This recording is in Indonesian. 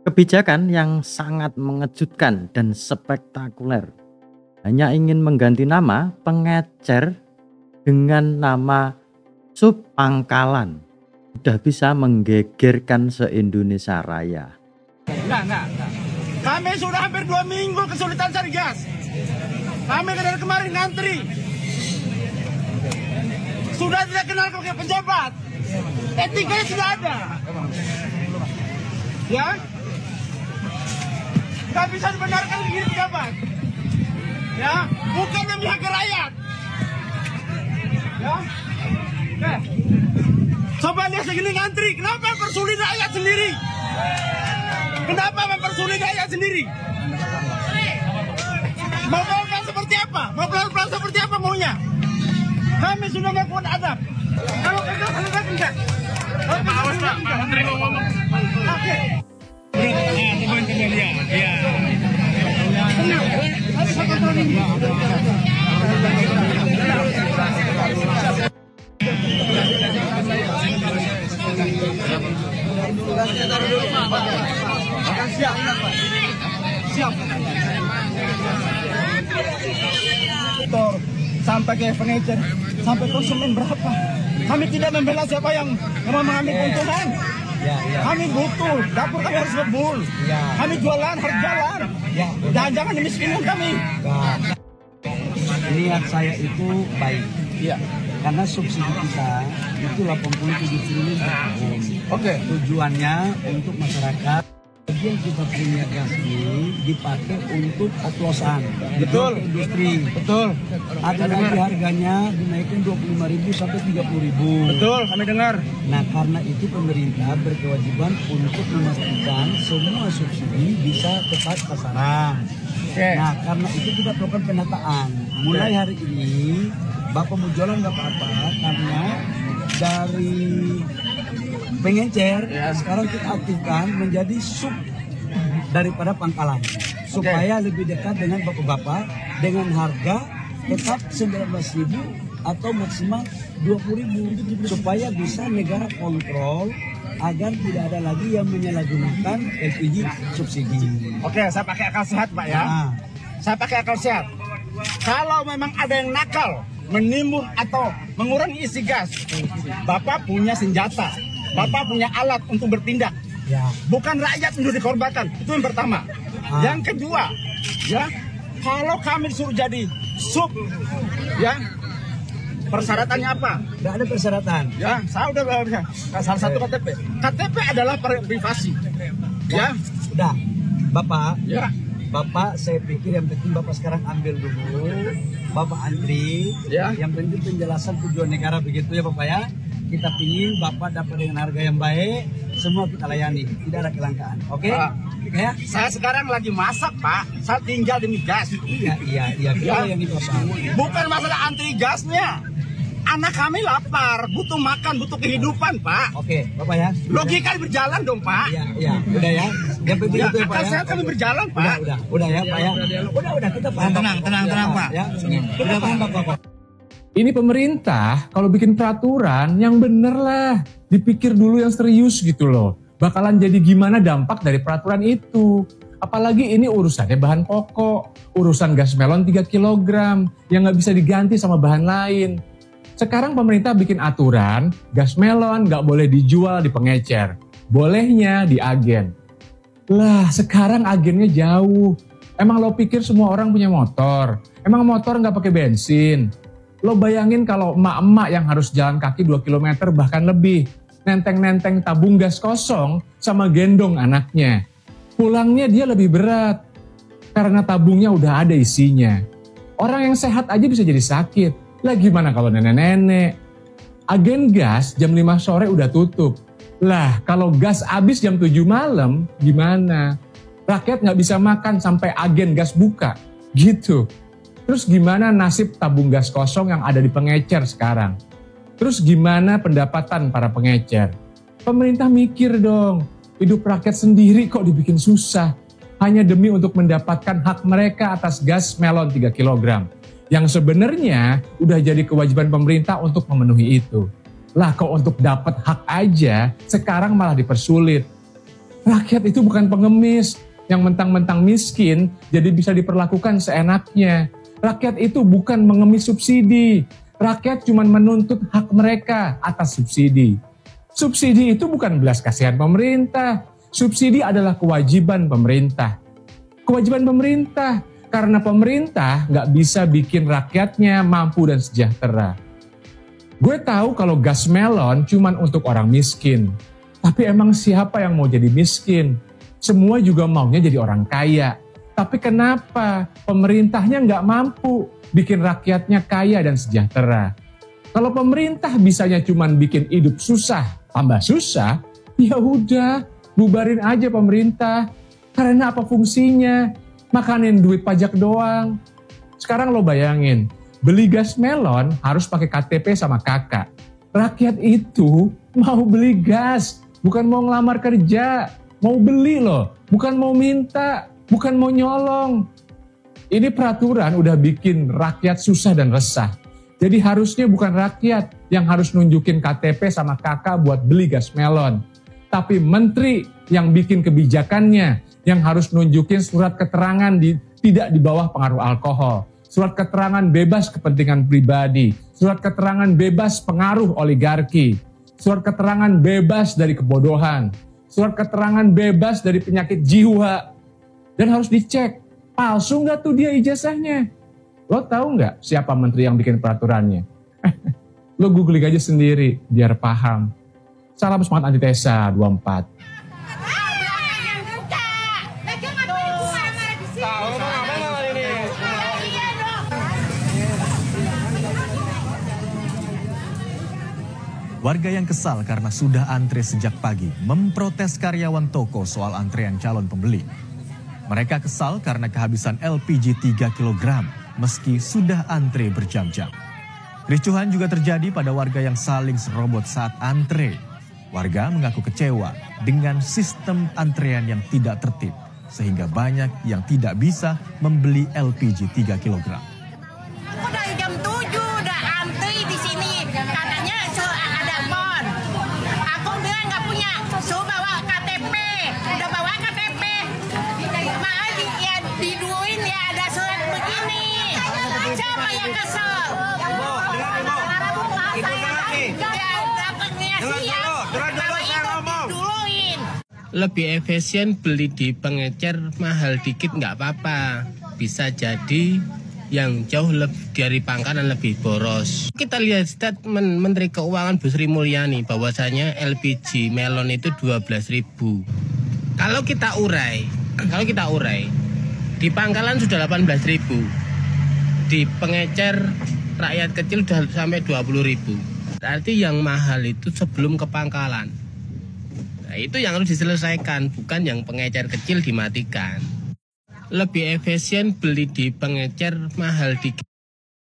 Kebijakan yang sangat mengejutkan dan spektakuler hanya ingin mengganti nama pengecer dengan nama sub pangkalan. Sudah bisa menggegerkan se-Indonesia Raya. Enggak. Kami sudah hampir 2 minggu kesulitan cari gas. Kami dari kemarin ngantri. Sudah tidak kenal ke pejabat. Etikanya sudah ada. Ya? Gak bisa dibenarkan begini pejabat. Ya? Bukan memihak ke rakyat. Ya? Oke. Coba lihat segini ngantri. Kenapa mempersulit rakyat sendiri? Kenapa mempersulit rakyat sendiri? Mau pelan seperti apa? Mau pelan seperti apa maunya? Kami sudah melakukan adab. Kalau kerja selesai enggak? Awas Pak, Menteri ngomong. Oke. Teman-teman ya. Iya. Tenang. Harus kontrol ini. Siap. Sampai ke pengecer, sampai konsumen berapa? Kami tidak membela siapa yang mengambil keuntungan. Kami butuh, dapur kami harus ngebul. Kami jualan, harus jalan. Jangan dimiskinkan kami. Niat saya itu baik. Karena subsidi kita itu 87 triliun per tahun. Tujuannya untuk masyarakat. Bagian kita punya gas ini dipakai untuk oplosan. Betul. Industri. Betul. Ada lagi harganya dinaikkan 25.000 sampai 30.000. Betul, kami dengar. Nah, karena itu pemerintah berkewajiban untuk memastikan semua subsidi bisa tepat sasaran. Nah, karena itu kita lakukan penataan. Mulai hari ini, Bapak mau jualan nggak apa-apa, karena dari pengecer sekarang kita aktifkan menjadi sub daripada pangkalan, supaya lebih dekat dengan bapak-bapak dengan harga tetap 19.000 atau maksimal 20.000, supaya bisa negara kontrol agar tidak ada lagi yang menyalahgunakan LPG subsidi. Oke, saya pakai akal sehat Pak ya. Saya pakai akal sehat. Kalau memang ada yang nakal, menimbun atau mengurangi isi gas, Bapak punya senjata. Bapak punya alat untuk bertindak. Bukan rakyat untuk dikorbankan. Itu yang pertama. Yang kedua, ya, kalau kami disuruh jadi sub, ya, persyaratannya apa? Tidak ada persyaratan. Ya, saya udah bisa. Salah satu KTP. KTP adalah privasi. Ya, Udah, Bapak. ya. Bapak, saya pikir yang penting Bapak sekarang ambil dulu, Bapak antri, yang penting penjelasan tujuan negara begitu ya Bapak ya. Kita pingin Bapak dapat dengan harga yang baik, semua kita layani, tidak ada kelangkaan, oke? Ya? Saya sekarang lagi masak Pak, saya tinggal demi gas. Iya, yang itu Pak. Bukan masalah antri gasnya. Anak kami lapar, butuh makan, butuh kehidupan Pak. Oke, Bapak ya. Logika berjalan dong Pak. Iya, udah ya. Yang penting itu ya Pak ya. Akal sehat kami berjalan Pak. Udah ya Pak ya. Udah kita paham. Tenang Pak. Ya, udah paham Bapak. Ini pemerintah kalau bikin peraturan yang bener lah. Dipikir dulu yang serius gitu loh. Bakalan jadi gimana dampak dari peraturan itu. Apalagi ini urusannya bahan pokok. Urusan gas melon 3 kg yang nggak bisa diganti sama bahan lain. Sekarang pemerintah bikin aturan gas melon nggak boleh dijual di pengecer. Bolehnya di agen. Lah sekarang agennya jauh. Emang lo pikir semua orang punya motor? Emang motor nggak pakai bensin? Lo bayangin kalau emak-emak yang harus jalan kaki 2 km bahkan lebih, nenteng-nenteng tabung gas kosong sama gendong anaknya. Pulangnya dia lebih berat, karena tabungnya udah ada isinya. Orang yang sehat aja bisa jadi sakit. Lah gimana kalau nenek-nenek? Agen gas jam 5 sore udah tutup. Lah kalau gas habis jam 7 malam gimana? Rakyat nggak bisa makan sampai agen gas buka. Gitu. Terus gimana nasib tabung gas kosong yang ada di pengecer sekarang? Terus gimana pendapatan para pengecer? Pemerintah mikir dong, hidup rakyat sendiri kok dibikin susah. Hanya demi untuk mendapatkan hak mereka atas gas melon 3 kg. Yang sebenarnya udah jadi kewajiban pemerintah untuk memenuhi itu. Lah kok untuk dapat hak aja, sekarang malah dipersulit. Rakyat itu bukan pengemis yang mentang-mentang miskin jadi bisa diperlakukan seenaknya. Rakyat itu bukan mengemis subsidi. Rakyat cuma menuntut hak mereka atas subsidi. Subsidi itu bukan belas kasihan pemerintah. Subsidi adalah kewajiban pemerintah. Kewajiban pemerintah karena pemerintah nggak bisa bikin rakyatnya mampu dan sejahtera. Gue tahu kalau gas melon cuma untuk orang miskin. Tapi emang siapa yang mau jadi miskin? Semua juga maunya jadi orang kaya. Tapi kenapa pemerintahnya nggak mampu bikin rakyatnya kaya dan sejahtera? Kalau pemerintah bisanya cuma bikin hidup susah, tambah susah, ya udah bubarin aja pemerintah. Karena apa fungsinya? Makanin duit pajak doang. Sekarang lo bayangin, beli gas melon harus pakai KTP sama kakak. Rakyat itu mau beli gas, bukan mau ngelamar kerja. Mau beli loh, bukan mau minta, bukan mau nyolong. Ini peraturan udah bikin rakyat susah dan resah. Jadi harusnya bukan rakyat yang harus nunjukin KTP sama kakak buat beli gas melon. Tapi menteri yang bikin kebijakannya yang harus nunjukin surat keterangan tidak di bawah pengaruh alkohol. Surat keterangan bebas kepentingan pribadi. Surat keterangan bebas pengaruh oligarki. Surat keterangan bebas dari kebodohan. Surat keterangan bebas dari penyakit jiwa. Dan harus dicek, palsu nggak tuh dia ijazahnya? Lo tahu nggak siapa menteri yang bikin peraturannya? Lo googling aja sendiri, biar paham. Salam semangat antitesa 24. Warga yang kesal karena sudah antre sejak pagi memprotes karyawan toko soal antrean calon pembeli. Mereka kesal karena kehabisan LPG 3 kg meski sudah antre berjam-jam. Kericuhan juga terjadi pada warga yang saling serobot saat antre. Warga mengaku kecewa dengan sistem antrean yang tidak tertib sehingga banyak yang tidak bisa membeli LPG 3 kg. Aku dari jam 7 udah antri di sini. Katanya ada bon. Aku bilang nggak punya. Bawa KTP. Udah bawa KTP. Maaf ya diduin ya ada surat begini. Siapa yang kesel? Lebih efisien beli di pengecer, mahal dikit nggak apa-apa. Bisa jadi yang jauh lebih dari pangkalan lebih boros. Kita lihat statement Menteri Keuangan Bu Sri Mulyani bahwasanya LPG melon itu 12.000. Kalau kita urai di pangkalan sudah 18.000. Di pengecer rakyat kecil sudah sampai 20.000. Berarti yang mahal itu sebelum ke pangkalan. Nah, itu yang harus diselesaikan, bukan yang pengecer kecil dimatikan. Lebih efisien beli di pengecer, mahal dikit.